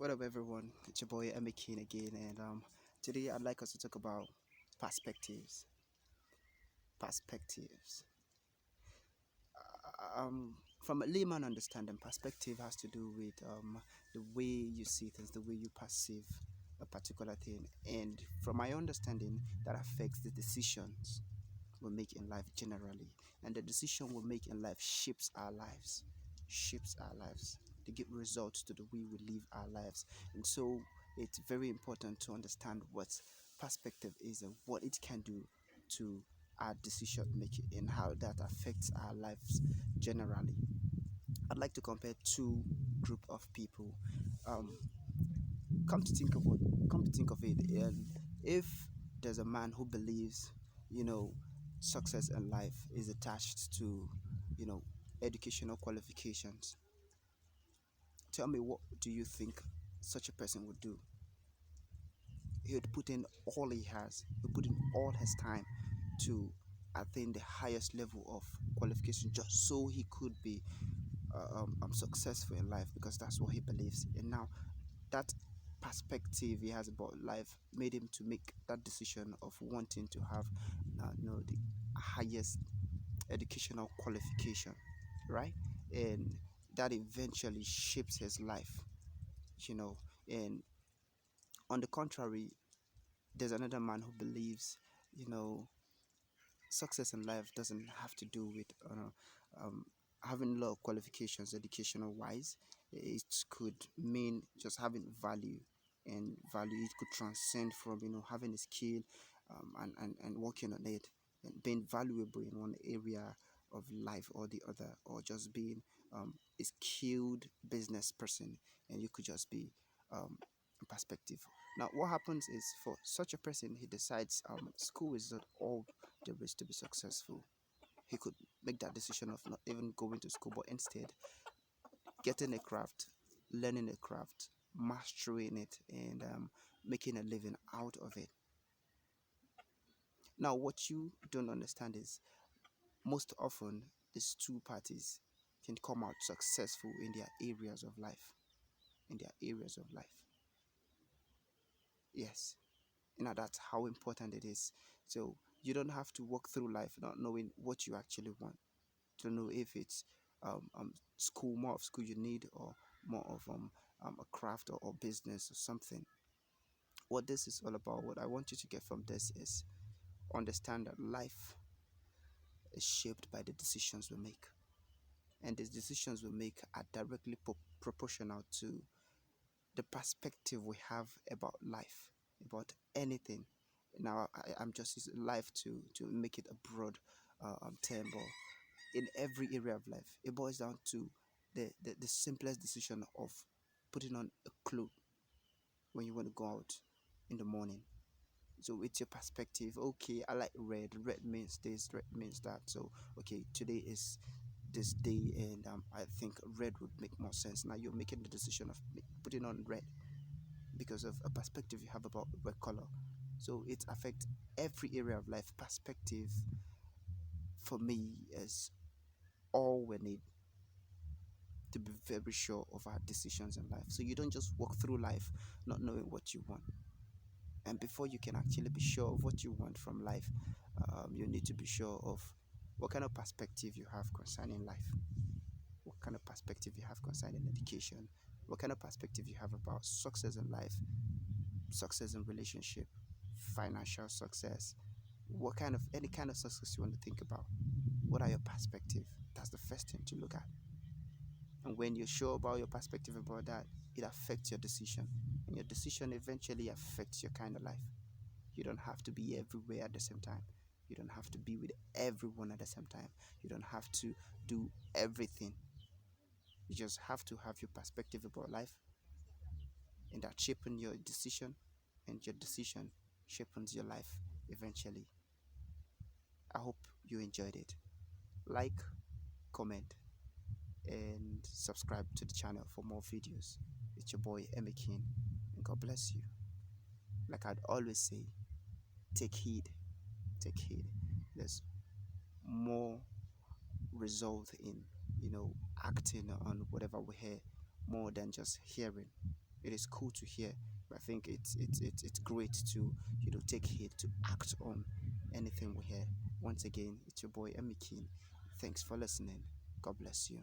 What up, everyone? It's your boy Emmy Keen again, and today I'd like us to talk about perspectives. Perspectives. From a layman understanding, perspective has to do with the way you see things, the way you perceive a particular thing, and from my understanding, that affects the decisions we make in life generally, and the decision we make in life shapes our lives, shapes our lives. They give results to the way we live our lives, and so it's very important to understand what perspective is and what it can do to our decision making and how that affects our lives generally. I'd like to compare two group of people. Um, come to think of what, come to think of it, and if there's a man who believes, you know, success in life is attached to, you know, educational qualifications, tell me, what do you think such a person would do? He would put in all he has, he would put in all his time to attain the highest level of qualification just so he could be successful in life because that's what he believes. And now that perspective he has about life made him to make that decision of wanting to have the highest educational qualification, right? And that eventually shapes his life, you know. And on the contrary, there's another man who believes, you know, success in life doesn't have to do with having a lot of qualifications educational wise. It could mean just having value, and value it could transcend from, you know, having a skill, and working on it and being valuable in one area of life or the other, or just being a skilled business person, and you could just be perspective. Now what happens is, for such a person, he decides school is not all there is to be successful. He could make that decision of not even going to school, but instead getting a craft, learning a craft, mastering it, and making a living out of it. Now, what you don't understand is, most often these two parties can come out successful in their areas of life. In their areas of life. Yes. That's how important it is. So you don't have to walk through life not knowing what you actually want, to know if it's school, more of school you need, or more of a craft, or business or something. What this is all about, what I want you to get from this is, understand that life is shaped by the decisions we make, and the decisions we make are directly proportional to the perspective we have about life, about anything. Now I'm just using life to make it a broad term, but in every area of life it boils down to the simplest decision of putting on a cloth when you want to go out in the morning. So it's your perspective. Okay, I like red. Red means this, red means that. So okay, today is this day, and I think red would make more sense. Now you're making the decision of putting on red because of a perspective you have about red color. So it affects every area of life. Perspective for me is all we need to be very sure of our decisions in life. So you don't just walk through life not knowing what you want. And before you can actually be sure of what you want from life, you need to be sure of what kind of perspective you have concerning life, what kind of perspective you have concerning education, what kind of perspective you have about success in life, success in relationship, financial success, what kind of any kind of success you want to think about. What are your perspective? That's the first thing to look at. And when you're sure about your perspective about that, it affects your decision. And your decision eventually affects your kind of life. You don't have to be everywhere at the same time. You don't have to be with everyone at the same time. You don't have to do everything. You just have to have your perspective about life, and that shaping your decision, and your decision shapes your life eventually. I hope you enjoyed it. Like, comment, and subscribe to the channel for more videos. It's your boy Emmy King, and God bless you. Like I'd always say, take heed, take heed. There's more result in, you know, acting on whatever we hear, more than just hearing. it is cool to hear. But I think it's great to take heed to act on anything we hear. Once again, it's your boy Emi Keen. Thanks for listening. God bless you.